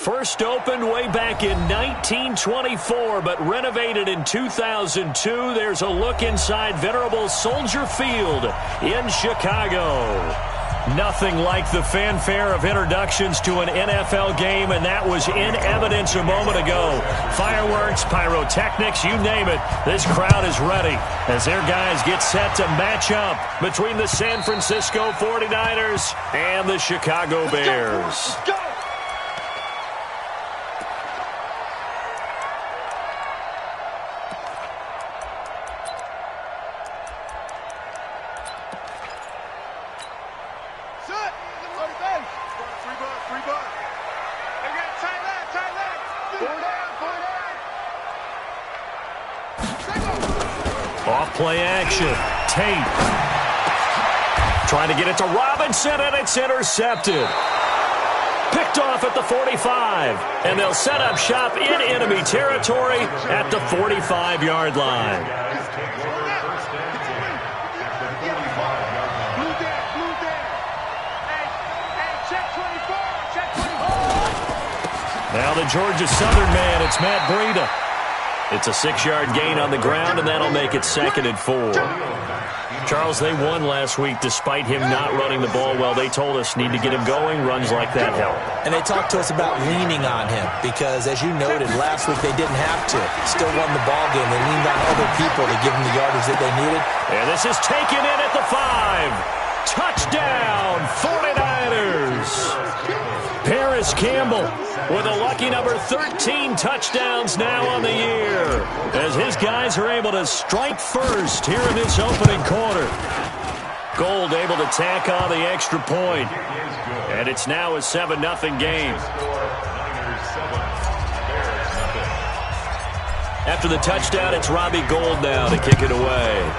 First opened way back in 1924, but renovated in 2002. There's a look inside venerable Soldier Field in Chicago. Nothing like the fanfare of introductions to an NFL game, and that was in evidence a moment ago. Fireworks, pyrotechnics, you name it. This crowd is ready as their guys get set to match up between the San Francisco 49ers and the Chicago Bears. Let's go. Off-play action. Tate. Trying to get it to Robinson, and it's intercepted. Picked off at the 45. And they'll set up shop in enemy territory at the 45-yard line. Now the Georgia Southern man, it's Matt Breida. It's a 6-yard gain on the ground, and that'll make it 2nd and 4. Charles, they won last week despite him not running the ball well. They told us need to get him going. Runs like that help. And they talked to us about leaning on him because, as you noted, last week they didn't have to. Still won the ball game. They leaned on other people to give them the yardage that they needed. And this is taken in at the 5. Touchdown, 49ers. Paris Campbell with a lucky number 13 touchdowns now on the year as his guys are able to strike first here in this opening quarter. Gold able to tack on the extra point, and it's now a 7-0 game. After the touchdown, it's Robbie Gould now to kick it away.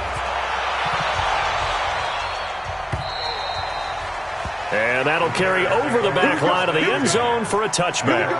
And that'll carry over the back line of the end zone for a touchback.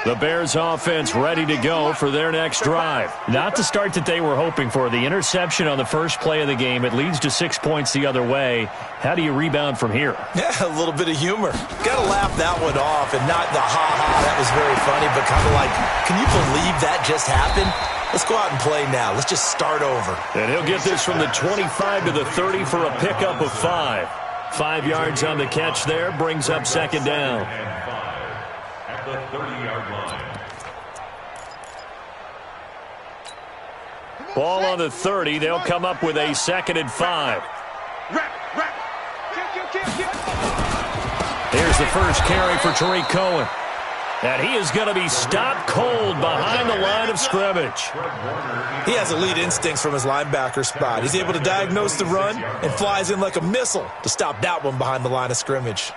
The Bears offense ready to go for their next drive. Not the start that they were hoping for. The interception on the first play of the game. It leads to 6 points the other way. How do you rebound from here? Yeah, a little bit of humor. Got to laugh that one off and not the ha-ha. That was very funny, but kind of like, can you believe that just happened? Let's go out and play now. Let's just start over. And he'll get this from the 25 to the 30 for a pickup of 5. 5 yards on the catch there. Brings up 2nd down. At the 30-yard line. Ball on the 30. They'll come up with a 2nd and 5. Here's the first carry for Tariq Cohen. And he is going to be stopped cold behind the line of scrimmage. He has elite instincts from his linebacker spot. He's able to diagnose the run and flies in like a missile to stop that one behind the line of scrimmage.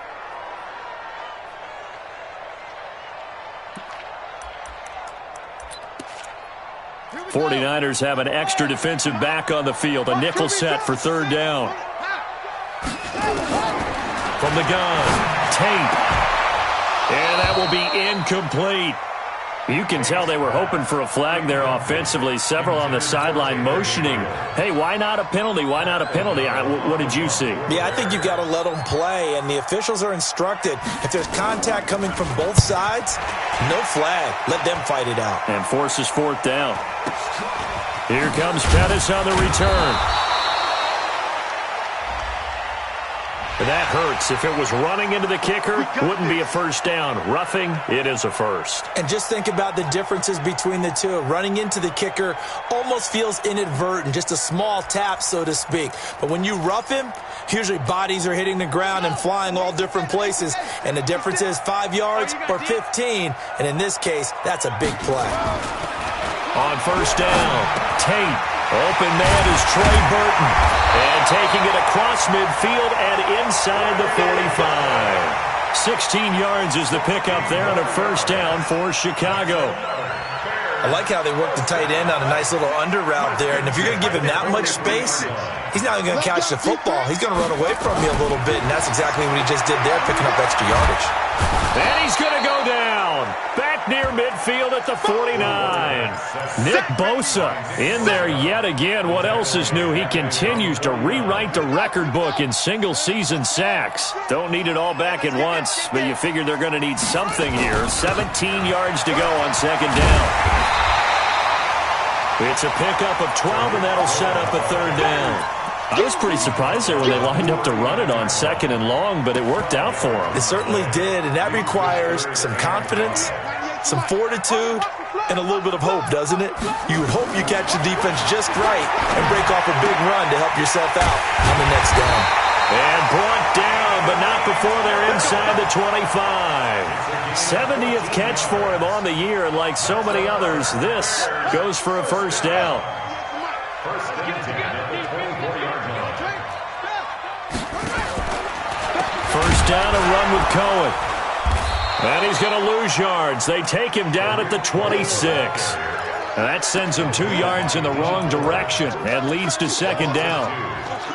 '49ers have an extra defensive back on the field. A nickel set for 3rd down. From the gun, Tate. And that will be incomplete. You can tell they were hoping for a flag there offensively. Several on the sideline motioning. Hey, why not a penalty? Why not a penalty? What did you see? Yeah, I think you've got to let them play, and the officials are instructed. If there's contact coming from both sides, no flag. Let them fight it out. And forces 4th down. Here comes Pettis on the return. That hurts. If it was running into the kicker, wouldn't be a first down. Roughing, it is a first. And just think about the differences between the two. Running into the kicker almost feels inadvertent, just a small tap, so to speak. But when you rough him, usually bodies are hitting the ground and flying all different places. And the difference is 5 yards or 15. And in this case, that's a big play. On first down, Tate. Open man is Trey Burton. And taking it across midfield and inside the 45. 16 yards is the pickup there on a first down for Chicago. I like how they work the tight end on a nice little under route there. And if you're going to give him that much space, he's not even going to catch the football. He's going to run away from you a little bit, and that's exactly what he just did there, picking up extra yardage. And he's going to go down. Back near midfield at the 49. Nick Bosa in there yet again. What else is new? He continues to rewrite the record book in single-season sacks. Don't need it all back at once, but you figure they're going to need something here. 17 yards to go on second down. It's a pickup of 12, and that'll set up a third down. I was pretty surprised there when they lined up to run it on second and long, but it worked out for them. It certainly did, and that requires some confidence, some fortitude, and a little bit of hope, doesn't it? You hope you catch the defense just right and break off a big run to help yourself out on the next down. And brought down, but not before they're inside the 25. 70th catch for him on the year, and like so many others, this goes for a first down. First down and run with Cohen. And he's going to lose yards. They take him down at the 26. And that sends him 2 yards in the wrong direction and leads to second down.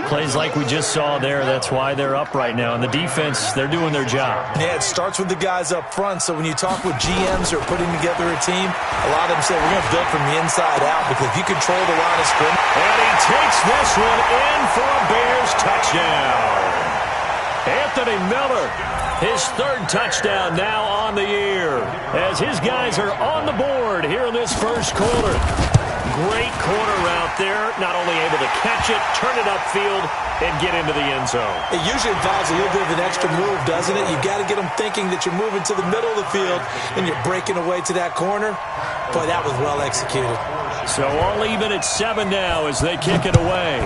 Plays like we just saw there. That's why they're up right now. And the defense, they're doing their job. Yeah, it starts with the guys up front. So when you talk with GMs who are putting together a team, a lot of them say we're going to build from the inside out, because if you control the line of scrimmage. And he takes this one in for a Bears touchdown. Anthony Miller, his third touchdown now on the year, as his guys are on the board here in this first quarter. Great corner route there, not only able to catch it, turn it upfield, and get into the end zone. It usually involves a little bit of an extra move, doesn't it? You've got to get them thinking that you're moving to the middle of the field and you're breaking away to that corner. Boy, that was well executed. So all even at 7 now as they kick it away.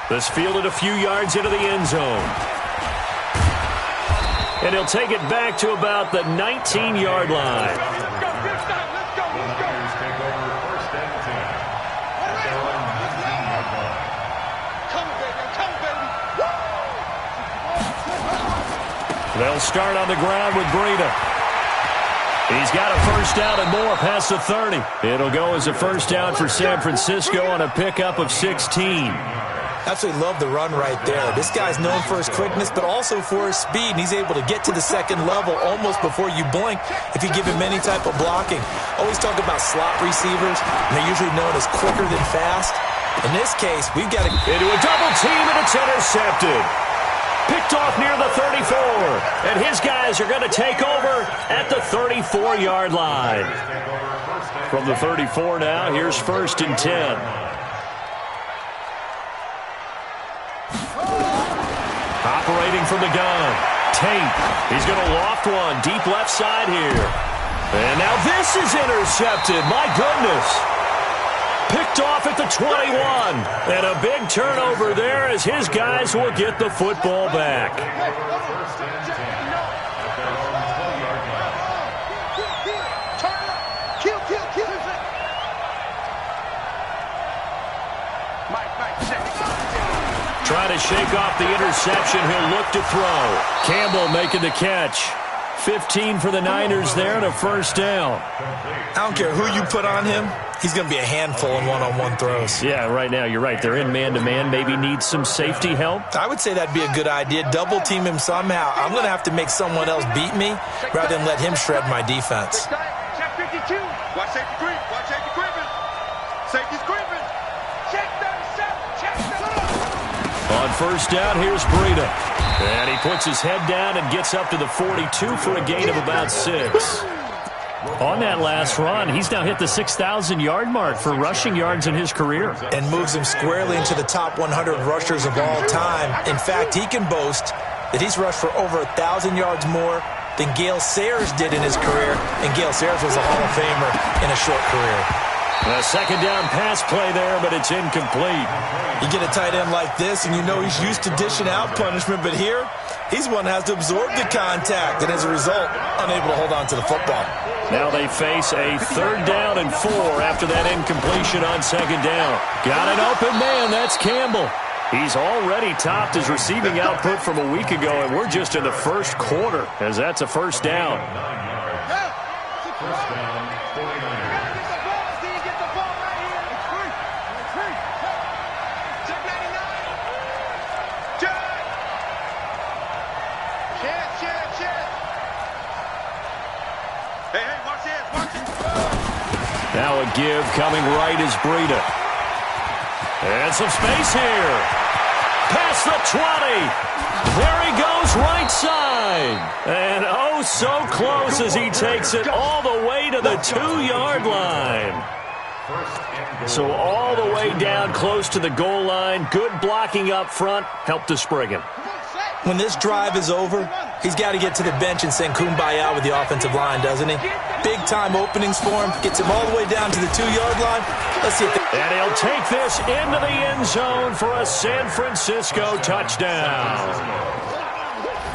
This fielded a few yards into the end zone. And he'll take it back to about the 19-yard line. They'll start on the ground with Breida. He's got a first down and more past the 30. It'll go as a first down for San Francisco on a pickup of 16. Absolutely love the run right there. This guy's known for his quickness, but also for his speed, and he's able to get to the second level almost before you blink if you give him any type of blocking. Always talk about slot receivers, and they're usually known as quicker than fast. In this case, we've got to into a double team, and it's intercepted. Picked off near the 34, and his guys are going to take over at the 34-yard line. From the 34 now, here's first and 10. Operating from the gun, Tate. He's going to loft one deep left side here. And now this is intercepted. My goodness. Picked off at the 21. And a big turnover there as his guys will get the football back. Trying to shake off the interception. He'll look to throw. Campbell making the catch. 15 for the Niners there and a first down. I don't care who you put on him. He's going to be a handful in one-on-one throws. Yeah, right now, you're right. They're in man-to-man. Maybe need some safety help. I would say that'd be a good idea. Double team him somehow. I'm going to have to make someone else beat me rather than let him shred my defense. Check 52. Watch safety creep. Watch safety creeping. Safety's creeping. Check 37. Check 37. On first down, here's Breida. And he puts his head down and gets up to the 42 for a gain of about 6. On that last run, he's now hit the 6,000-yard mark for rushing yards in his career. And moves him squarely into the top 100 rushers of all time. In fact, he can boast that he's rushed for over 1,000 yards more than Gale Sayers did in his career. And Gale Sayers was a Hall of Famer in a short career. A second down pass play there, but it's incomplete. You get a tight end like this, and you know he's used to dishing out punishment, but here, he's one that has to absorb the contact, and as a result, unable to hold on to the football. Now they face a third down and 4 after that incompletion on second down. Got an open man, that's Campbell. He's already topped his receiving output from a week ago, and we're just in the first quarter, as that's a first down. The give coming right is Breida. And some space here. Past the 20. There he goes, right side. And oh, so close as he takes it all the way to the 2-yard line. So all the way down close to the goal line. Good blocking up front. Helped to spring him. When this drive is over, he's got to get to the bench and sing Kumbaya with the offensive line, doesn't he? Big-time openings for him. Gets him all the way down to the 2-yard line. Let's see if and he'll take this into the end zone for a San Francisco touchdown.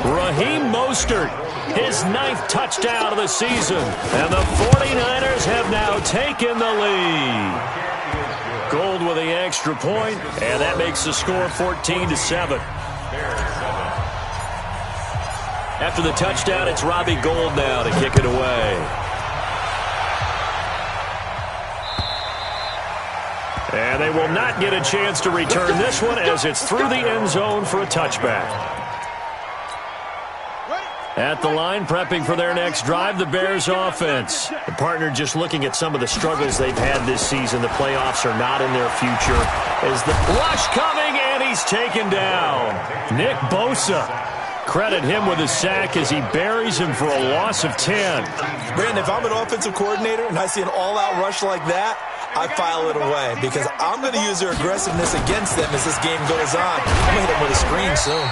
Raheem Mostert, his 9th touchdown of the season. And the 49ers have now taken the lead. Gold with the extra point, and that makes the score 14-7. After the touchdown, it's Robbie Gould now to kick it away. And they will not get a chance to return this one as it's through the end zone for a touchback. At the line, prepping for their next drive, the Bears offense. The partner just looking at some of the struggles they've had this season. The playoffs are not in their future. As the rush coming, and he's taken down. Nick Bosa. Credit him with a sack as he buries him for a loss of 10. Brandon, if I'm an offensive coordinator and I see an all-out rush like that, I file it away because I'm going to use their aggressiveness against them as this game goes on. I'm going to hit them with a screen soon.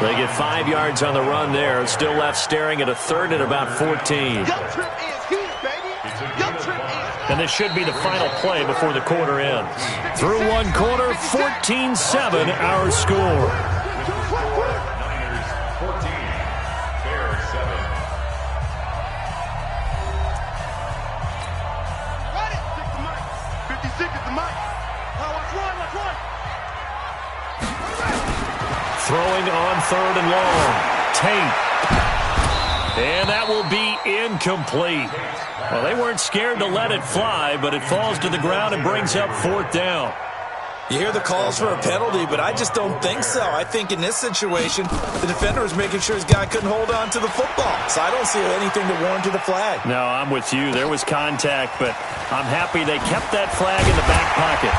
They get 5 yards on the run there. Still left staring at a third and about 14. And this should be the final play before the quarter ends. Through one quarter, 14-7 our score. Throwing on 3rd and long. Tate. And that will be incomplete. Well, they weren't scared to let it fly, but it falls to the ground and brings up 4th down. You hear the calls for a penalty, but I just don't think so. I think in this situation, the defender was making sure his guy couldn't hold on to the football. So I don't see anything to warrant the flag. No, I'm with you. There was contact, but I'm happy they kept that flag in the back pocket.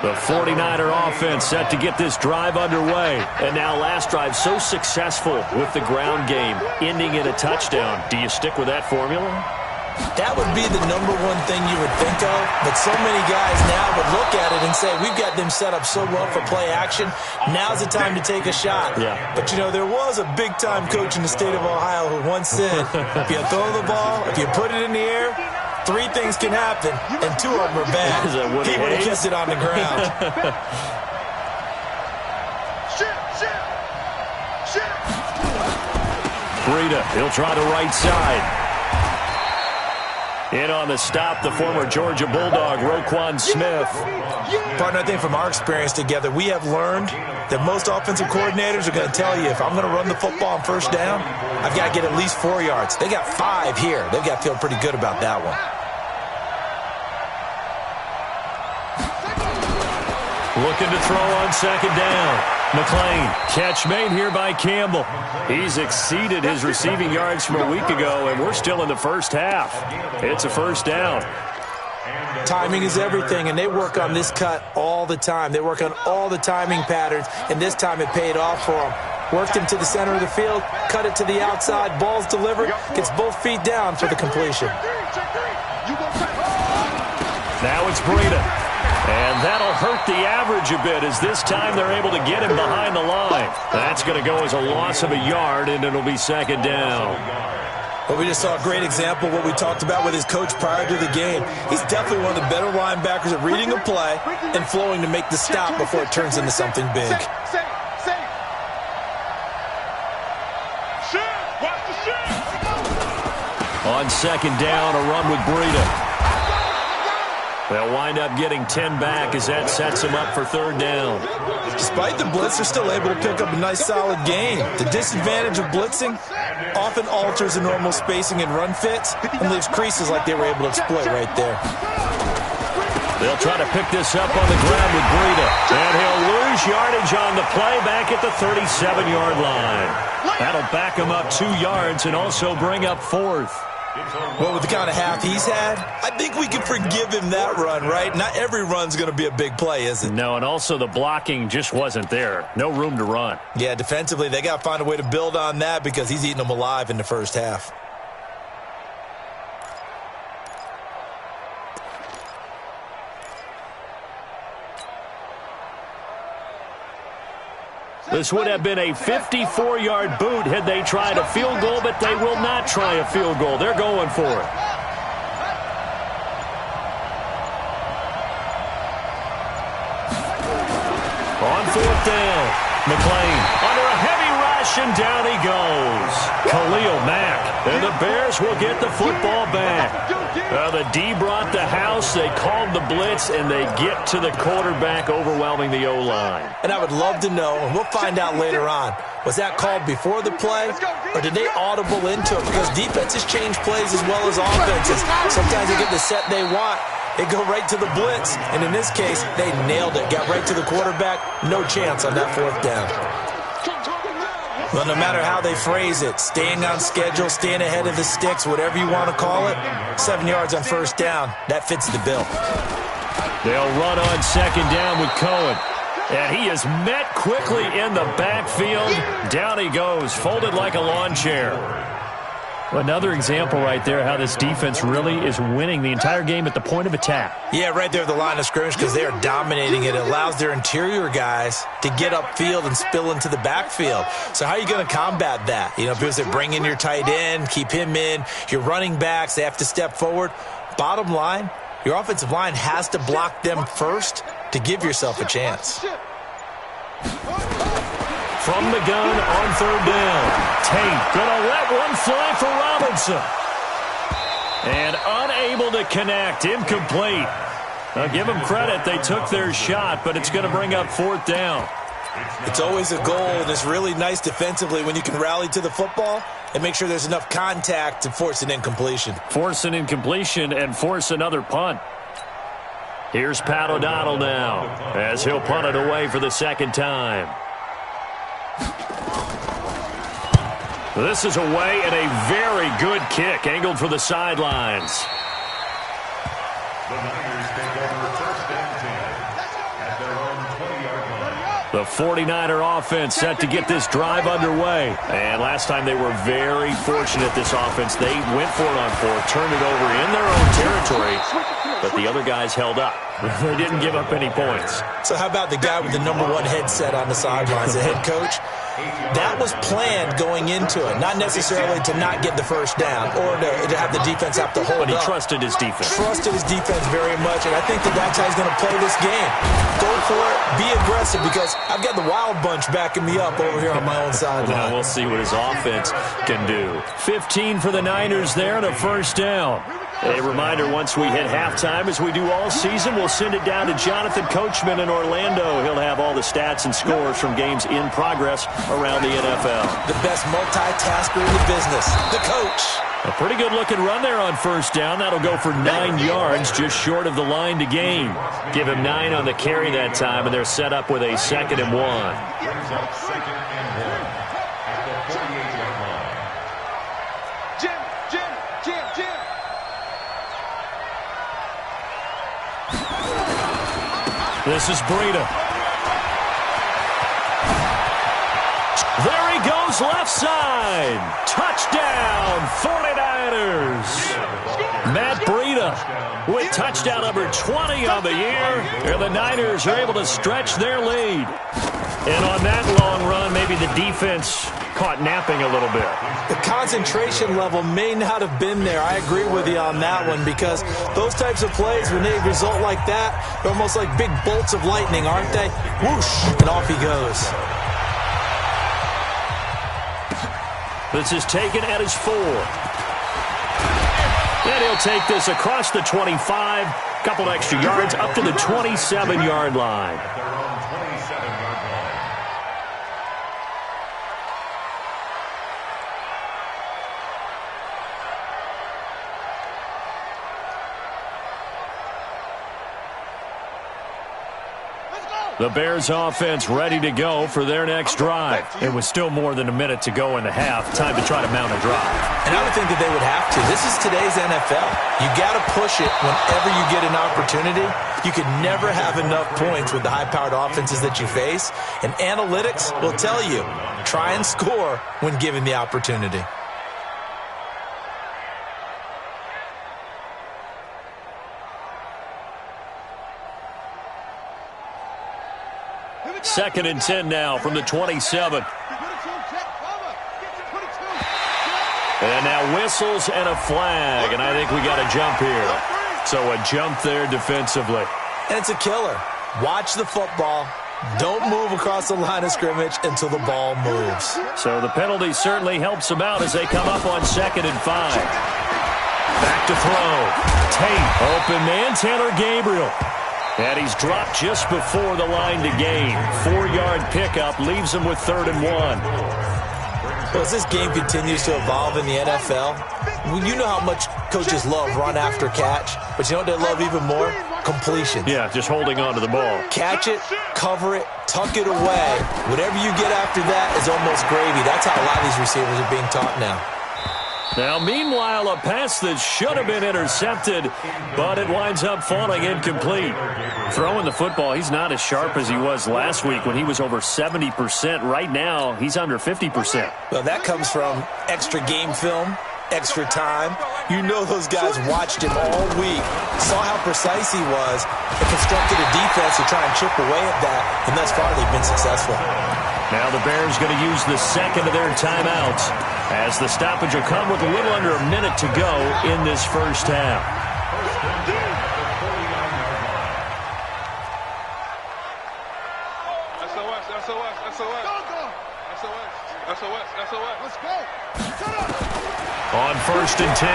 The 49er offense set to get this drive underway. And now last drive so successful with the ground game, ending in a touchdown. Do you stick with that formula? That would be the number one thing you would think of. But so many guys now would look at it and say, we've got them set up so well for play action. Now's the time to take a shot. Yeah. But, you know, there was a big-time coach in the state of Ohio who once said, if you throw the ball, if you put it in the air, 3 things can happen, and 2 of them are bad. He would have kissed it on the ground. Breida, he'll try the right side. In on the stop, the former Georgia Bulldog, Roquan Smith. Partner, I think from our experience together, we have learned that most offensive coordinators are going to tell you, if I'm going to run the football on 1st down, I've got to get at least 4 yards. They got 5 here. They've got to feel pretty good about that one. Looking to throw on 2nd down. McLean, catch made here by Campbell. He's exceeded his receiving yards from a week ago, and we're still in the first half. It's a 1st down. Timing is everything, and they work on this cut all the time. They work on all the timing patterns, and this time it paid off for them. Worked him to the center of the field, cut it to the outside, ball's delivered, gets both feet down for the completion. Now it's Breida. And that'll hurt the average a bit as this time they're able to get him behind the line. That's going to go as a loss of a yard, and it'll be 2nd down. Well, we just saw a great example of what we talked about with his coach prior to the game. He's definitely one of the better linebackers at reading a play and flowing to make the stop before it turns into something big. On 2nd down, a run with Breida. They'll wind up getting 10 back as that sets them up for 3rd down. Despite the blitz, they're still able to pick up a nice, solid gain. The disadvantage of blitzing often alters the normal spacing and run fits and leaves creases like they were able to exploit right there. They'll try to pick this up on the ground with Breida. And he'll lose yardage on the play back at the 37-yard line. That'll back him up 2 yards and also bring up 4th. Well, with the kind of half he's had, I think we can forgive him that run, right? Not every run's going to be a big play, is it? No, and also the blocking just wasn't there. No room to run. Yeah, defensively, they got to find a way to build on that because he's eating them alive in the first half. This would have been a 54-yard boot had they tried a field goal, but they will not try a field goal. They're going for it. On 4th down, McLean under a heavy rush, and down he goes. Khalil Mack, and the Bears will get the football back. The D brought the house, they called the blitz, and they get to the quarterback, overwhelming the O-line. And I would love to know, and we'll find out later on, was that called before the play, or did they audible into it? Because defenses change plays as well as offenses. Sometimes they get the set they want. They go right to the blitz, and in this case, they nailed it. Got right to the quarterback. No chance on that 4th down. Well, no matter how they phrase it, staying on schedule, staying ahead of the sticks, whatever you want to call it, 7 yards on 1st down, that fits the bill. They'll run on 2nd down with Cohen. And he is met quickly in the backfield. Down he goes, folded like a lawn chair. Another example right there how this defense really is winning the entire game at the point of attack. Yeah, right there at the line of scrimmage because they are dominating it. It allows their interior guys to get upfield and spill into the backfield. So how are you going to combat that? You know, because they bring in your tight end, keep him in. Your running backs, they have to step forward. Bottom line, your offensive line has to block them first to give yourself a chance. From the gun on 3rd down. Tate gonna let one fly for Robinson. And unable to connect. Incomplete. I'll give them credit. They took their shot, but it's going to bring up 4th down. It's always a goal, and it's really nice defensively when you can rally to the football and make sure there's enough contact to force an incompletion. Force an incompletion and force another punt. Here's Pat O'Donnell now as he'll punt it away for the 2nd time. This is away and a very good kick angled for the sidelines. The Niners take over 1st and 10 at their own 20-yard line. The 49er offense set to get this drive underway. And last time they were very fortunate, this offense. They went for it on 4th, turned it over in their own territory, but the other guys held up. They didn't give up any points. So how about the guy with the #1 headset on the sidelines, the head coach? That was planned going into it, not necessarily to not get the 1st down or to have the defense have to hold up. But he trusted his defense. Trusted his defense very much, and I think that's how he's going to play this game. Go for it, be aggressive, because I've got the wild bunch backing me up over here on my own sideline. Now we'll see what his offense can do. 15 for the Niners there and a 1st down. A reminder, once we hit halftime, as we do all season, we'll send it down to Jonathan Coachman in Orlando. He'll have all the stats and scores from games in progress around the NFL. The best multitasker in the business, the coach. A pretty good-looking run there on 1st down. That'll go for 9 yards, just short of the line to gain. Give him 9 on the carry that time, and they're set up with a 2nd and 1. Brings up 2nd and 1 at the 48-yard line. Jim. This is Breida. There he goes, left side. Touchdown, 49ers. Matt Breida with touchdown number 20 on the year. And the Niners are able to stretch their lead. And on that long run, maybe the defense caught napping a little bit. The concentration level may not have been there. I agree with you on that one, because those types of plays, when they result like that, they're almost like big bolts of lightning, aren't they? Whoosh, and off he goes. This is taken at his 4. And he'll take this across the 25, couple extra yards, up to the 27-yard line. At their own 27-yard line. The Bears offense ready to go for their next drive. It was still more than a minute to go in the half. Time to try to mount a drive. And I would think that they would have to. This is today's NFL. You got to push it whenever you get an opportunity. You could never have enough points with the high-powered offenses that you face. And analytics will tell you, try and score when given the opportunity. Second and 10 now from the 27. And now whistles and a flag, and I think we got a jump here. So a jump there defensively. And it's a killer. Watch the football. Don't move across the line of scrimmage until the ball moves. So the penalty certainly helps them out as they come up on 2nd and 5. Back to throw. Tate, open man, Taylor Gabriel. And he's dropped just before the line to gain. 4-yard pickup leaves him with 3rd and 1. Well, as this game continues to evolve in the NFL, you know how much coaches love run after catch, but you know what they love even more? Completions. Yeah, just holding on to the ball. Catch it, cover it, tuck it away. Whatever you get after that is almost gravy. That's how a lot of these receivers are being taught now. Now, meanwhile, a pass that should have been intercepted, but it winds up falling incomplete. Throwing the football, he's not as sharp as he was last week when he was over 70%. Right now, he's under 50%. Well, that comes from extra game film, extra time. You know those guys watched him all week, saw how precise he was, and constructed a defense to try and chip away at that, and thus far they've been successful. Now the Bears going to use the second of their timeouts as the stoppage will come with a little under a minute to go in this first half. Let's go. On 1st and 10,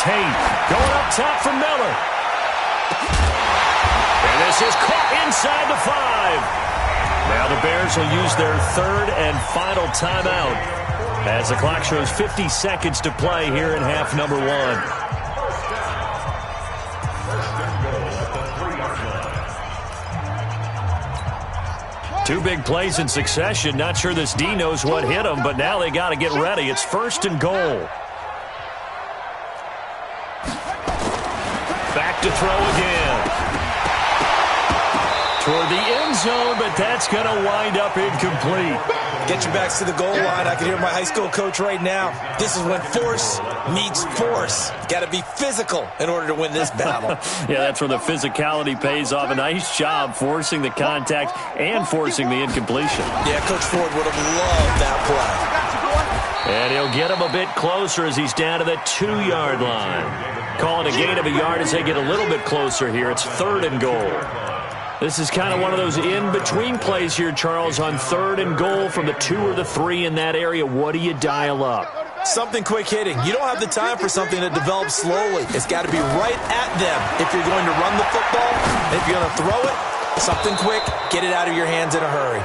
Tate going up top for Miller. And this is caught inside the 5. Now the Bears will use their 3rd and final timeout as the clock shows 50 seconds to play here in half number 1. Two big plays in succession. Not sure this D knows what hit him, but now they got to get ready. It's 1st and goal. Back to throw again. Toward the end zone, but that's going to wind up incomplete. Get your backs to the goal line. I can hear my high school coach right now. This is when force meets force. Got to be physical in order to win this battle. Yeah, that's where the physicality pays off. A nice job forcing the contact and forcing the incompletion. Yeah, Coach Ford would have loved that play. And he'll get him a bit closer as he's down to the 2-yard line. Calling a gain of a yard as they get a little bit closer here. It's 3rd and goal. This is kind of one of those in-between plays here, Charles, on 3rd and goal from the 2 or the 3 in that area. What do you dial up? Something quick hitting. You don't have the time for something that develops slowly. It's got to be right at them if you're going to run the football. And if you're going to throw it, something quick, get it out of your hands in a hurry.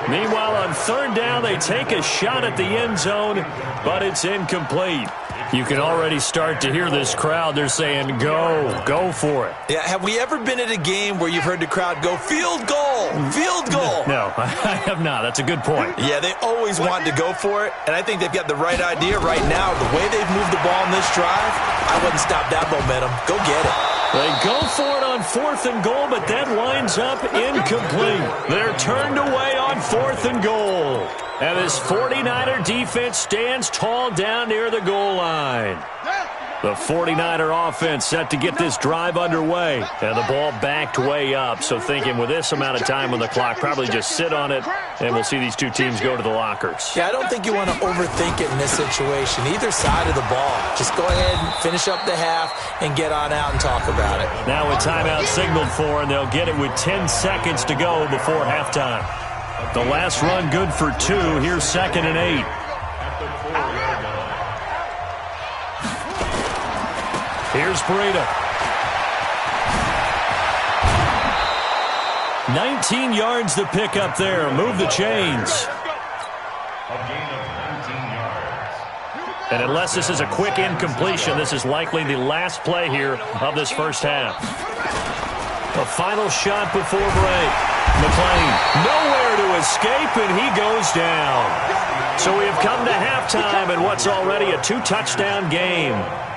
Meanwhile, on 3rd down, they take a shot at the end zone, but it's incomplete. You can already start to hear this crowd. They're saying, go for it. Yeah, have we ever been at a game where you've heard the crowd go, field goal, field goal? No, I have not. That's a good point. Yeah, they always want to go for it, and I think they've got the right idea right now. The way they've moved the ball in this drive, I wouldn't stop that momentum. Go get it. They go for it on 4th and goal, but that winds up incomplete. They're turned away on 4th and goal. And this 49er defense stands tall down near the goal line. The 49er offense set to get this drive underway. And the ball backed way up. So thinking with this amount of time on the clock, probably just sit on it, and we'll see these two teams go to the lockers. Yeah, I don't think you want to overthink it in this situation. Either side of the ball. Just go ahead and finish up the half and get on out and talk about it. Now with timeout signaled for, and they'll get it with 10 seconds to go before halftime. The last run good for 2. Here's 2nd and 8. Here's Breida. 19 yards to pick up there. Move the chains. And unless this is a quick incompletion, this is likely the last play here of this first half. A final shot before break. McClain, nowhere to escape, and he goes down. So we have come to halftime in what's already a 2-touchdown game.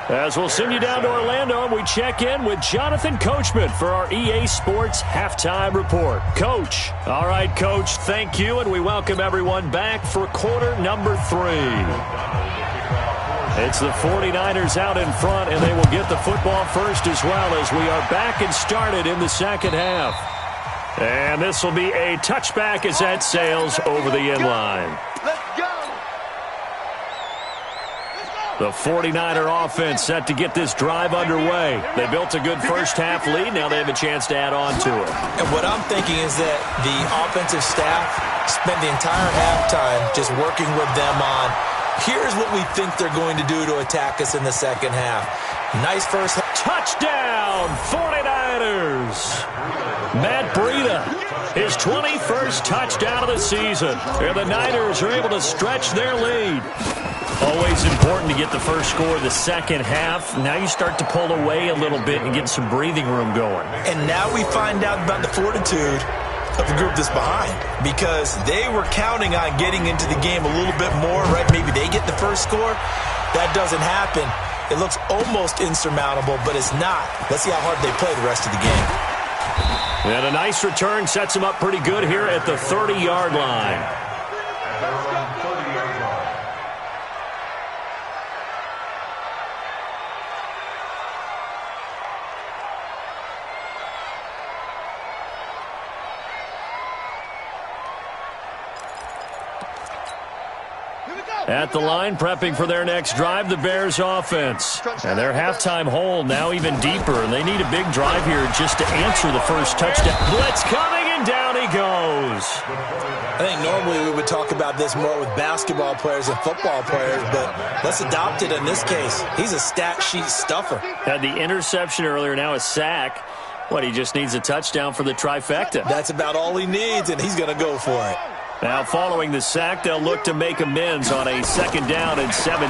As we'll send you down to Orlando, and we check in with Jonathan Coachman for our EA Sports Halftime Report. Coach. All right, Coach, thank you, and we welcome everyone back for quarter number 3. It's the 49ers out in front, and they will get the football first as well as we are back and started in the second half. And this will be a touchback as that sails over the end line. The 49er offense set to get this drive underway. They built a good first-half lead. Now they have a chance to add on to it. And what I'm thinking is that the offensive staff spent the entire halftime just working with them on, here's what we think they're going to do to attack us in the second half. Nice first half. Touchdown, 49ers. Matt Breida, his 21st touchdown of the season. And the Niners are able to stretch their lead. Always important to get the first score of the second half. Now you start to pull away a little bit and get some breathing room going. And now we find out about the fortitude of the group that's behind, because they were counting on getting into the game a little bit more, right? Maybe they get the first score. That doesn't happen. It looks almost insurmountable, but it's not. Let's see how hard they play the rest of the game. And a nice return sets them up pretty good here at the 30-yard line. At the line, prepping for their next drive, the Bears offense. And their halftime hole now even deeper, and they need a big drive here just to answer the first touchdown. Blitz coming, and down he goes. I think normally we would talk about this more with basketball players and football players, but let's adopt it in this case. He's a stat sheet stuffer. Had the interception earlier, now a sack. What, he just needs a touchdown for the trifecta. That's about all he needs, and he's going to go for it. Now, following the sack, they'll look to make amends on a 2nd down and 17.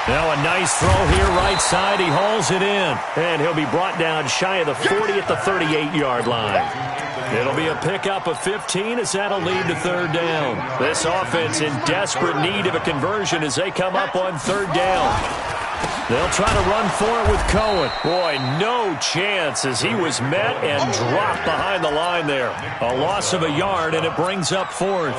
Now a nice throw here, right side. He hauls it in, and he'll be brought down shy of the 40 at the 38-yard line. It'll be a pickup of 15 as that'll lead to 3rd down. This offense in desperate need of a conversion as they come up on 3rd down. They'll try to run for it with Cohen. Boy, no chance as he was met and dropped behind the line there. A loss of a yard, and it brings up 4th.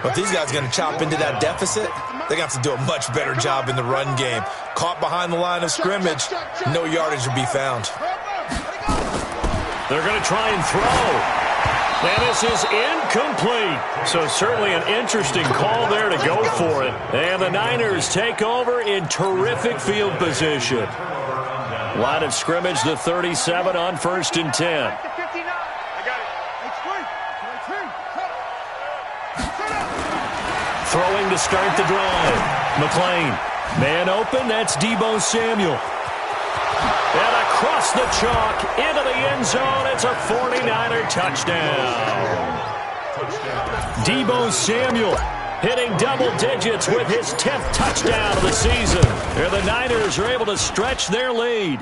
But if these guys are going to chop into that deficit, they're going to have to do a much better job in the run game. Caught behind the line of scrimmage, no yardage will be found. They're going to try and throw. And this is incomplete. So certainly an interesting call there to go for it. And the Niners take over in terrific field position. Line of scrimmage, the 37 on 1st and 10. Throwing to start the drive. McClain. Man open, that's Deebo Samuel. And across the chalk, into the end zone, it's a 49er touchdown. Deebo Samuel hitting double digits with his 10th touchdown of the season. And the Niners are able to stretch their lead.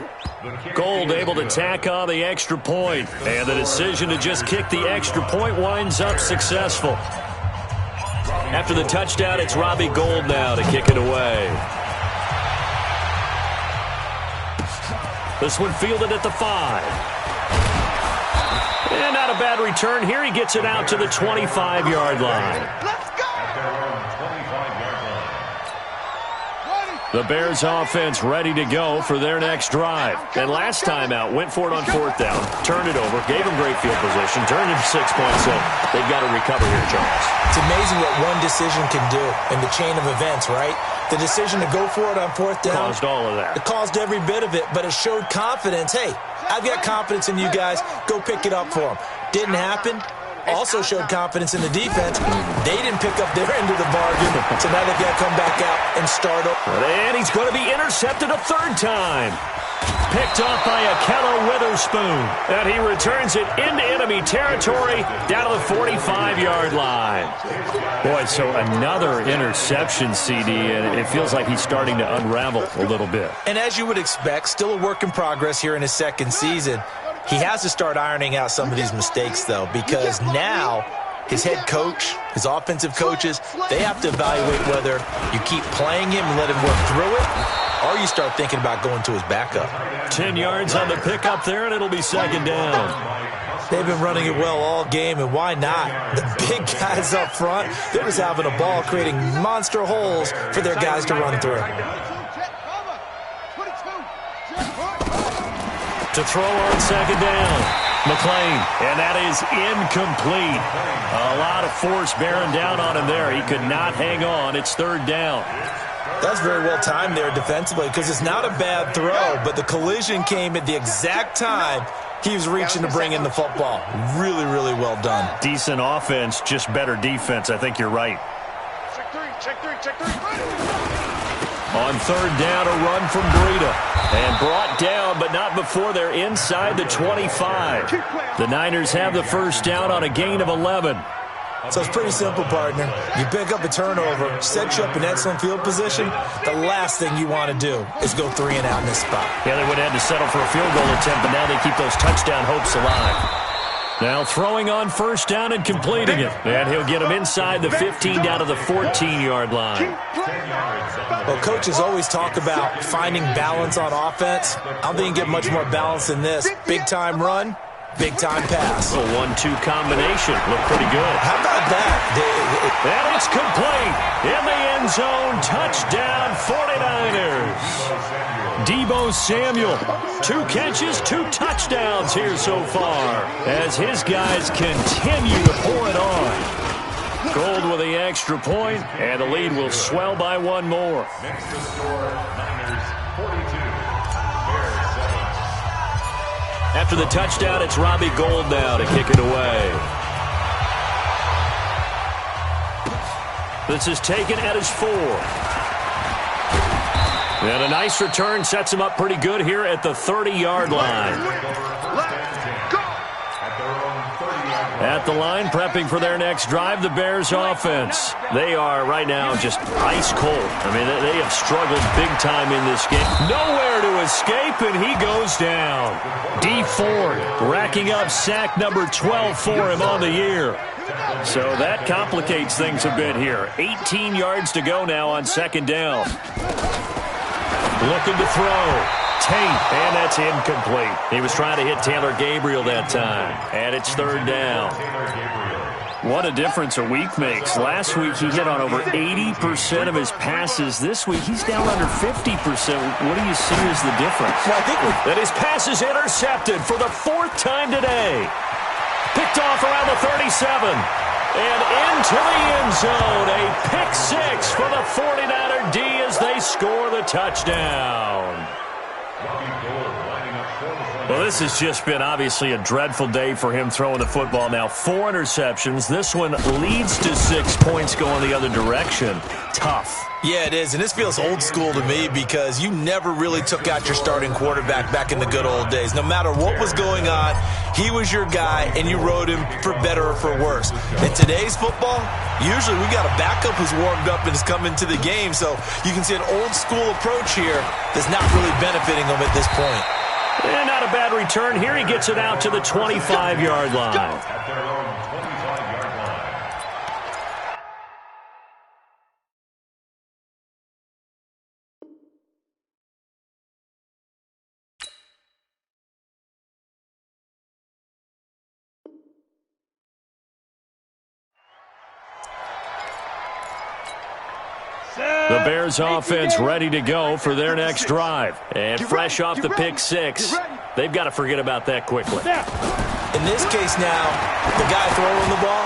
Gold able to tack on the extra point. And the decision to just kick the extra point winds up successful. After the touchdown, it's Robbie Gould now to kick it away. This one fielded at the 5. And not a bad return here. He gets it out to the 25-yard line. The Bears offense ready to go for their next drive. And last time out, went for it on 4th down, turned it over, gave them great field position, turned it to 6 points, so they've got to recover here, Charles. It's amazing what one decision can do in the chain of events, right? The decision to go for it on 4th down. Caused all of that. It caused every bit of it, but it showed confidence. Hey, I've got confidence in you guys. Go pick it up for them. Didn't happen. Also showed confidence in the defense. They didn't pick up their end of the bargain, so now they've got to come back out and start over. And he's going to be intercepted a 3rd time. Picked off by Akello Witherspoon. And he returns it into enemy territory down to the 45-yard line. Boy, so another interception, CD, and it feels like he's starting to unravel a little bit. And as you would expect, still a work in progress here in his 2nd season. He has to start ironing out some of these mistakes, though, because now his head coach, his offensive coaches, they have to evaluate whether you keep playing him and let him work through it, or you start thinking about going to his backup. 10 yards on the pickup there, and it'll be second down. They've been running it well all game, and why not? The big guys up front, they're just having a ball, creating monster holes for their guys to run through. To throw on second down, McLean, and that is incomplete. A lot of force bearing down on him there. He could not hang on. It's third down. That's very well timed there defensively because it's not a bad throw, but the collision came at the exact time he was reaching to bring in the football. Really, really well done. Decent offense, just better defense. I think you're right. Check three. On third down, a run from Breida. And brought down, but not before they're inside the 25. The Niners have the first down on a gain of 11. So it's pretty simple, partner. You pick up a turnover, set you up in excellent field position. The last thing you want to do is go 3 and out in this spot. Yeah, they would have had to settle for a field goal attempt, but now they keep those touchdown hopes alive. Now throwing on first down and completing it. And he'll get him inside the 15 down to the 14-yard line. Well, coaches always talk about finding balance on offense. I don't think you get much more balance than this. Big-time run, big-time pass. A 1-2 combination. Looked pretty good. How about that? And it's complete. In the end zone. Touchdown, 49ers. Deebo Samuel, 2 catches, 2 touchdowns here so far as his guys continue to pour it on. Gold with the extra point, and the lead will swell by 1 more. Next to score, Niners 42, Bears 7. After the touchdown, it's Robbie Gould now to kick it away. This is taken at his 4. And a nice return sets him up pretty good here at the 30-yard line. At the line, prepping for their next drive, the Bears offense. They are right now just ice cold. I mean, they have struggled big time in this game. Nowhere to escape, and he goes down. D. Ford racking up sack number 12 for him on the year. So that complicates things a bit here. 18 yards to go now on second down. Looking to throw. Tate, and that's incomplete. He was trying to hit Taylor Gabriel that time. And it's third down. What a difference a week makes. Last week he hit on over 80% of his passes. This week he's down under 50%. What do you see as the difference? Well, I think that his pass is intercepted for the 4th time today. Picked off around the 37. And into the end zone. A pick 6 for the 49er D as they score the touchdown. Well, this has just been obviously a dreadful day for him throwing the football. Now 4 interceptions. This one leads to 6 points going the other direction. Tough. Yeah, it is, and this feels old school to me because you never really took out your starting quarterback back in the good old days. No matter what was going on, he was your guy, and you rode him for better or for worse. In today's football, usually we got a backup who's warmed up and is coming to the game, so you can see an old school approach here that's not really benefiting him at this point. And not a bad return. Here he gets it out to the 25-yard line. At their own 25-yard line. The Bears offense ready to go for their next drive. And fresh off the pick 6, they've got to forget about that quickly. In this case now, the guy throwing the ball,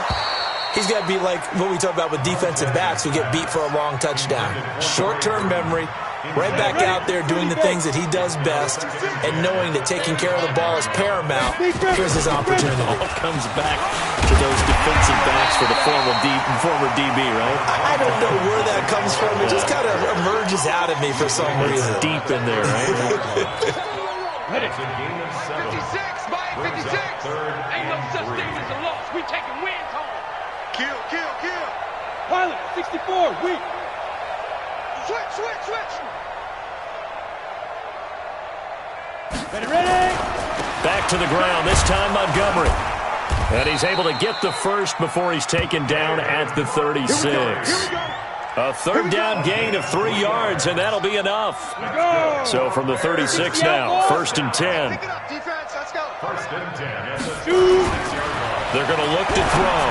he's got to be like what we talk about with defensive backs who get beat for a long touchdown. Short-term memory, right back out there doing the things that he does best, and knowing that taking care of the ball is paramount. Here's his opportunity. All comes back to those defensive backs for the former DB, right? I don't know where that comes from. It just kind of emerges out of me for some reason. It's deep in there, right? It's a game of 7. 56 by 56. Ain't no such thing as a loss. We taking wins home. Kill. Pilot, 64, weak. Switch. Ready. Back knocked to the ground, this time Montgomery. And he's able to get the first before he's taken down at the 36. A third down gain of 3 yards, and that'll be enough. So from the 36 now, 1st and 10. First and 10. They're going to look to throw.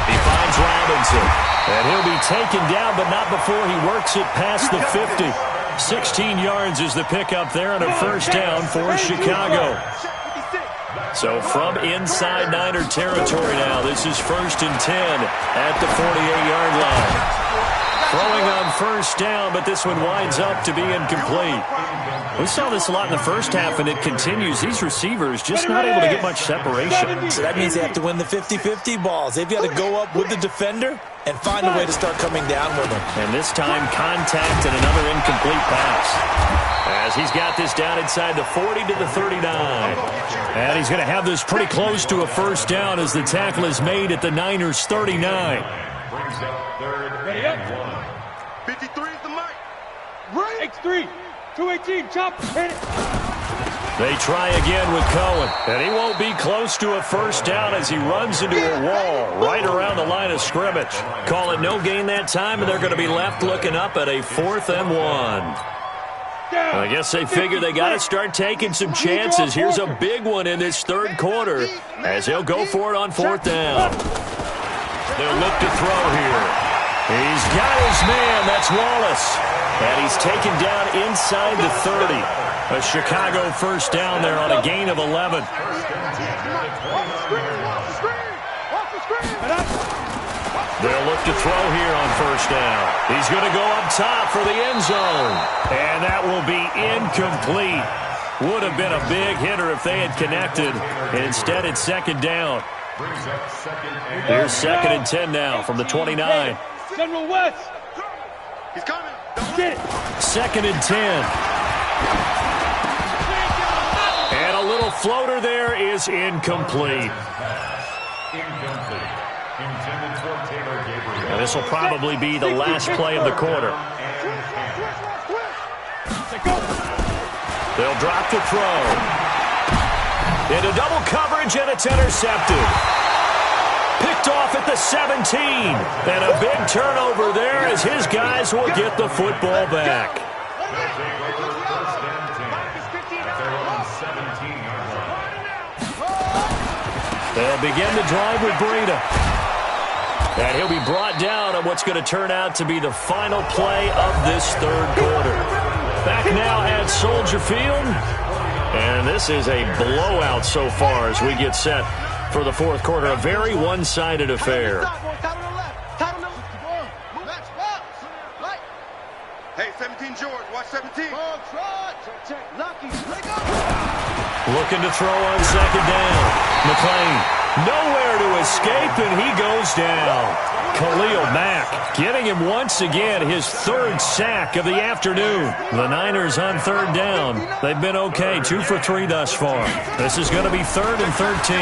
He finds Robinson, and he'll be taken down, but not before he works it past the 50. 16 yards is the pickup there on a first down for Chicago. So from inside Niner territory now, this is 1st and 10 at the 48-yard line. Throwing on first down, but this one winds up to be incomplete. We saw this a lot in the first half, and it continues. These receivers just not able to get much separation. So that means they have to win the 50-50 balls. They've got to go up with the defender and find a way to start coming down with them. And this time, contact and another incomplete pass. As he's got this down inside the 40 to the 39. And he's going to have this pretty close to a first down as the tackle is made at the Niners' 39. Brings up 3rd and 1. 53 is the mic. X3, 218, chop, hit it. They try again with Cohen, and he won't be close to a first down as he runs into a wall right around the line of scrimmage. Call it no gain that time, and they're going to be left looking up at a 4th and 1. I guess they figure they got to start taking some chances. Here's a big one in this third quarter as he'll go for it on 4th down. They'll look to throw here. He's got his man. That's Wallace. And he's taken down inside the 30. A Chicago first down there on a gain of 11. They'll look to throw here on first down. He's going to go up top for the end zone. And that will be incomplete. Would have been a big hitter if they had connected. Instead, it's 2nd down. Here's 2nd and 10 now from the 29. General West. He's coming. Get it. 2nd and 10. And a little floater there is incomplete. And this will probably be the last play of the quarter. They'll drop the throw. Into double coverage, and it's intercepted. Picked off at the 17. And a big turnover there as his guys will get the football back. They'll begin the drive with Breida. And he'll be brought down on what's going to turn out to be the final play of this third quarter. Back now at Soldier Field. And this is a blowout so far as we get set for the fourth quarter. A very one-sided affair. Hey, 17 George, watch 17. Looking to throw on 2nd down. McClain nowhere to escape, and he goes down. Khalil Mack getting him once again his 3rd sack of the afternoon. The Niners on 3rd down. They've been okay, 2 for 3 thus far. This is going to be 3rd and 13.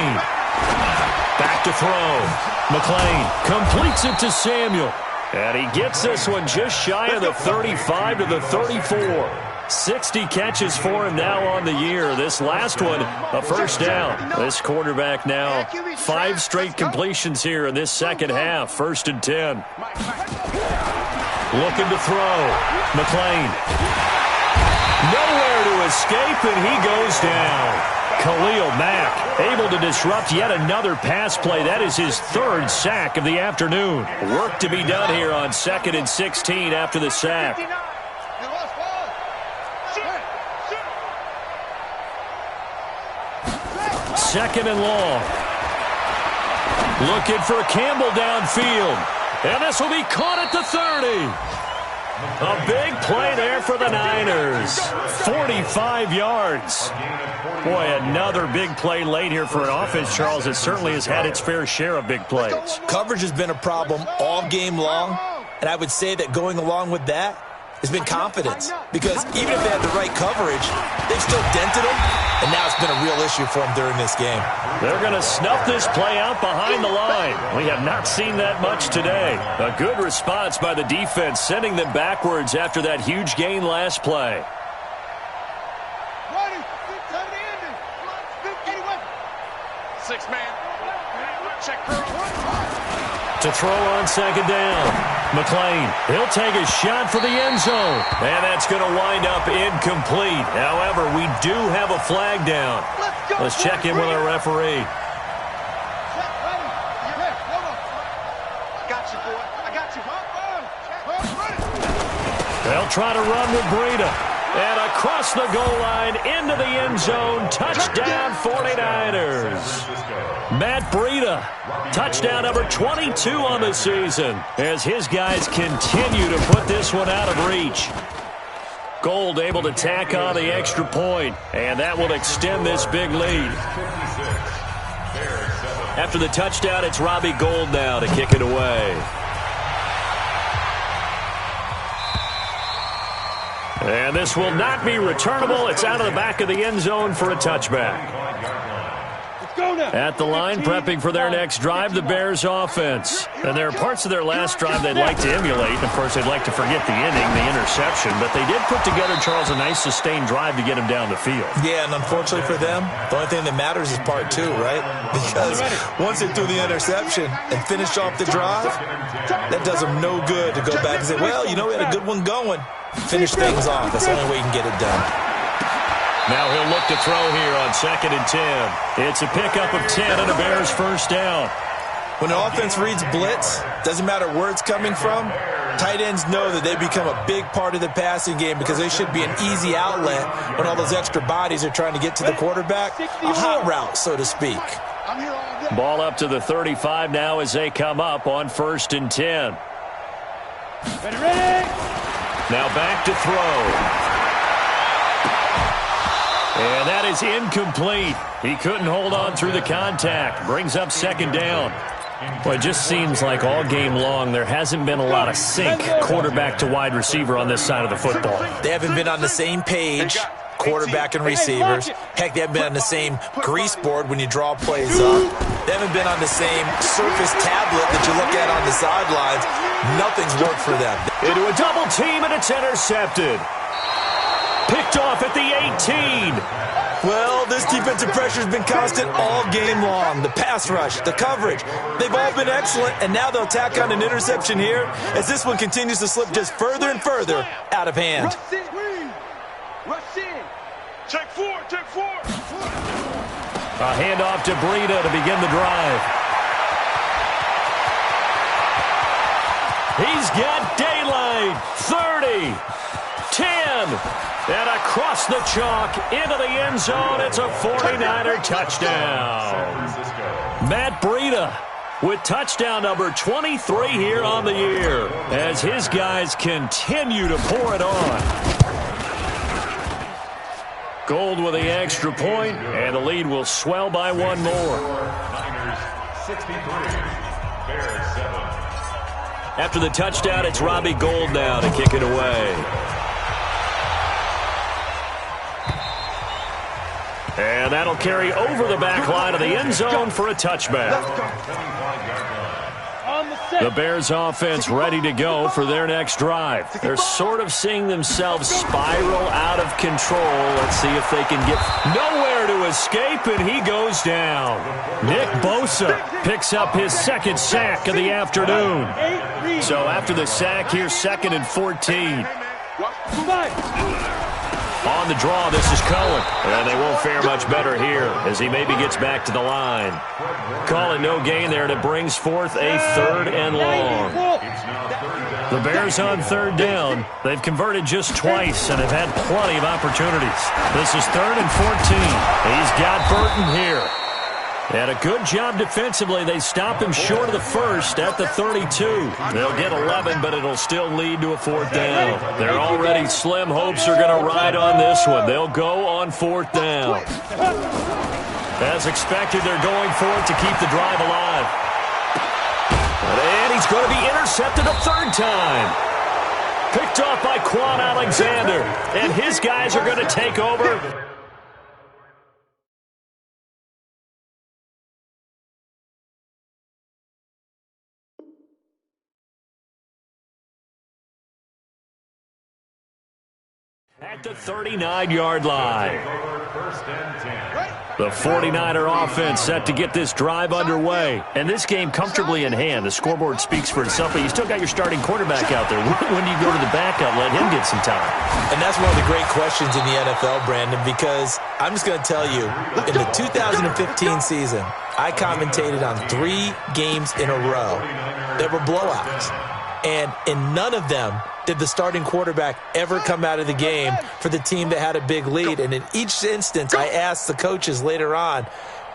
Back to throw. McClain completes it to Samuel. And he gets this one just shy of the 35 to the 34. 60 catches for him now on the year. This last one, a first down. This quarterback now, 5 straight completions here in this second half. 1st and 10. Looking to throw. McClain. Nowhere to escape, and he goes down. Khalil Mack able to disrupt yet another pass play. That is his 3rd sack of the afternoon. Work to be done here on 2nd and 16 after the sack. 2nd and long. Looking for Campbell downfield. And this will be caught at the 30. A big play there for the Niners. 45 yards. Boy, another big play late here for an offense, Charles, that certainly has had its fair share of big plays. Coverage has been a problem all game long, and I would say that going along with that has been confidence. Because even if they had the right coverage, they've still dented them, and now it's been a real issue for them during this game. They're going to snuff this play out behind the line. We have not seen that much today. A good response by the defense, sending them backwards after that huge gain last play. To throw on second down. McLean, he'll take a shot for the end zone. And that's going to wind up incomplete. However, we do have a flag down. Let's check in with our referee. They'll try to run with Breida. And across the goal line, into the end zone, touchdown 49ers. Matt Breida, touchdown number 22 on the season, as his guys continue to put this one out of reach. Gold able to tack on the extra point, and that will extend this big lead. After the touchdown, it's Robbie Gould now to kick it away. And this will not be returnable. It's out of the back of the end zone for a touchback. At the line, prepping for their next drive, the Bears offense. And there are parts of their last drive they'd like to emulate. And, of course, they'd like to forget the inning, the interception. But they did put together, Charles, a nice sustained drive to get him down the field. Yeah, and unfortunately for them, the only thing that matters is part two, right? Because once they threw the interception and finished off the drive, that does them no good to go back and say, well, you know, we had a good one going. Finish things off. That's the only way you can get it done. Now he'll look to throw here on 2nd and 10. It's a pickup of 10 and a Bears first down. When the offense reads blitz, doesn't matter where it's coming from, tight ends know that they become a big part of the passing game because they should be an easy outlet when all those extra bodies are trying to get to the quarterback. A hot route, so to speak. Ball up to the 35 now as they come up on 1st and 10. Ready? Now back to throw. And that is incomplete. He couldn't hold on through the contact. Brings up 2nd down. Well, it just seems like all game long there hasn't been a lot of sync quarterback to wide receiver on this side of the football. They haven't been on the same page, quarterback and receivers. Heck, they haven't been on the same grease board when you draw plays up. They haven't been on the same surface tablet that you look at on the sidelines. Nothing's worked for them. Into a double team, and it's intercepted. Picked off at the 18. Well, this defensive pressure has been constant all game long. The pass rush, the coverage, they've all been excellent, and now they'll tack on an interception here as this one continues to slip just further and further out of hand. Rush in. Check four. A handoff to Breida to begin the drive. He's got daylight. 30, 10, and across the chalk into the end zone. It's a 49er touchdown. Matt Breida with touchdown number 23 here on the year as his guys continue to pour it on. Gold with the extra point, and the lead will swell by one more. Niners 63, Bears 7. After the touchdown, it's Robbie Gould now to kick it away. And that'll carry over the back line of the end zone for a touchback. The Bears offense ready to go for their next drive. They're sort of seeing themselves spiral out of control. Let's see if they can get nowhere to escape, and he goes down. Nick Bosa picks up his 2nd sack of the afternoon. So after the sack, here's 2nd and 14. On the draw, this is Cohen. And they won't fare much better here as he maybe gets back to the line. Call it no gain there, and it brings forth a 3rd and long. The Bears on 3rd down. They've converted just twice and have had plenty of opportunities. This is 3rd and 14. He's got Burton here. And a good job defensively. They stop him short of the 1st at the 32. They'll get 11, but it'll still lead to a 4th down. Their already slim hopes are going to ride on this one. They'll go on 4th down. As expected, they're going for it to keep the drive alive. And he's going to be intercepted a 3rd time. Picked off by Quan Alexander. And his guys are going to take over. At the 39-yard line. 1st and 10. The 49er offense set to get this drive underway. And this game comfortably in hand. The scoreboard speaks for itself, but you still got your starting quarterback out there. When do you go to the backup, let him get some time? And that's one of the great questions in the NFL, Brandon, because I'm just going to tell you, in the 2015 season, I commentated on 3 games in a row that were blowouts. And in none of them did the starting quarterback ever come out of the game for the team that had a big lead. And in each instance, I asked the coaches later on,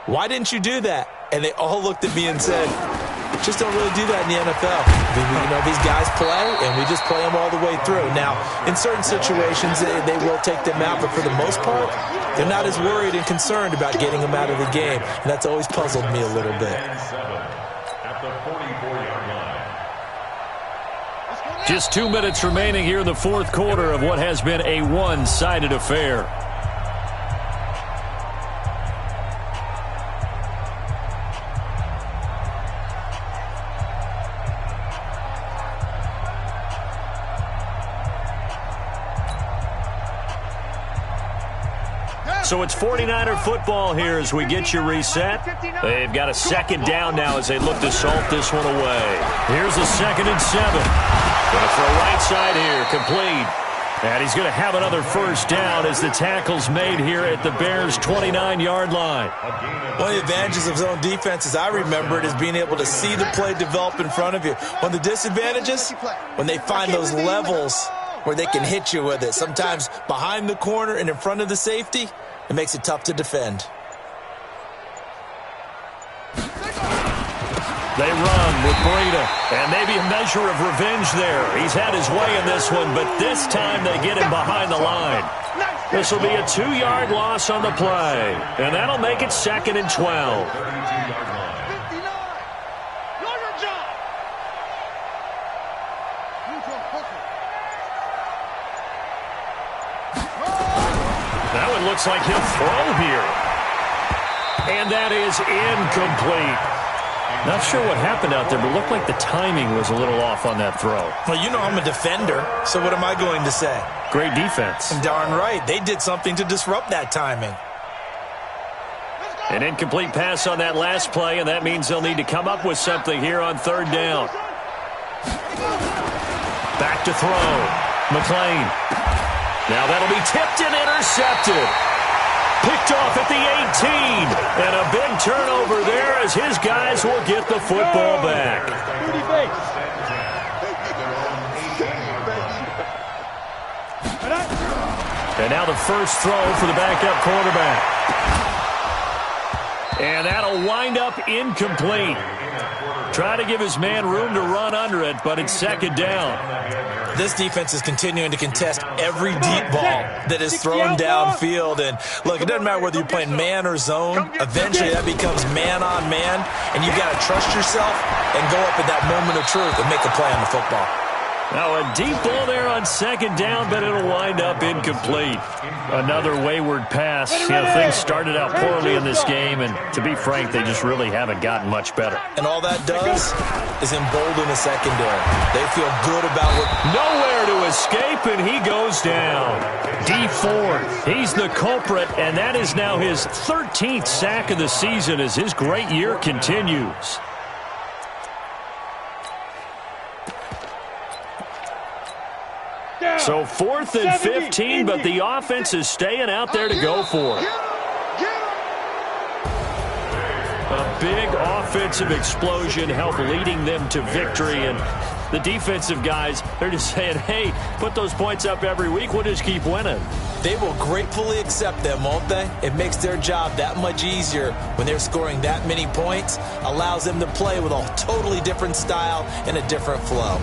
why didn't you do that? And they all looked at me and said, just don't really do that in the NFL. These guys play, and we just play them all the way through. Now, in certain situations, they will take them out, but for the most part, they're not as worried and concerned about getting them out of the game. And that's always puzzled me a little bit. At the 44-yard line. Just 2 minutes remaining here in the fourth quarter of what has been a one-sided affair. So it's 49er football here as we get you reset. They've got a second down now as they look to salt this one away. Here's a 2nd and 7. Going to throw right side here, complete. And he's going to have another first down as the tackle's made here at the Bears' 29-yard line. One of the advantages of zone defense, as I remember it, is being able to see the play develop in front of you. One of the disadvantages, when they find those levels where they can hit you with it, sometimes behind the corner and in front of the safety, it makes it tough to defend. They run with Breida, and maybe a measure of revenge there. He's had his way in this one, but this time they get him behind the line. This will be a 2-yard loss on the play, and that'll make it 2nd and 12. That one looks like he'll throw here. And that is incomplete. Not sure what happened out there, but it looked like the timing was a little off on that throw. Well, I'm a defender, so what am I going to say? Great defense. Darn right. They did something to disrupt that timing. An incomplete pass on that last play, and that means they'll need to come up with something here on 3rd down. Back to throw. McLean. Now that'll be tipped and intercepted. Picked off at the 18. And a big turnover there as his guys will get the football back. And now the first throw for the backup quarterback. And that'll wind up incomplete. Try to give his man room to run under it, but it's 2nd down. This defense is continuing to contest every deep ball that is thrown downfield. And, look, it doesn't matter whether you're playing man or zone. Eventually that becomes man on man, and you've got to trust yourself and go up at that moment of truth and make a play on the football. Now a deep ball there on 2nd down, but it'll wind up incomplete. Another wayward pass. Things started out poorly in this game, and to be frank, they just really haven't gotten much better. And all that does is embolden the secondary. They feel good about what... Nowhere to escape, and he goes down. D Ford, he's the culprit, and that is now his 13th sack of the season as his great year continues. So 4th and 15, but the offense is staying out there to go for it. A big offensive explosion helped leading them to victory, and the defensive guys, they're just saying, hey, put those points up every week, we'll just keep winning. They will gratefully accept them, won't they? It makes their job that much easier when they're scoring that many points, allows them to play with a totally different style and a different flow.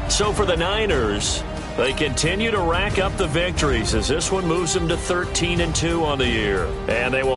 So for the Niners, they continue to rack up the victories as this one moves them to 13-2 on the year. And they will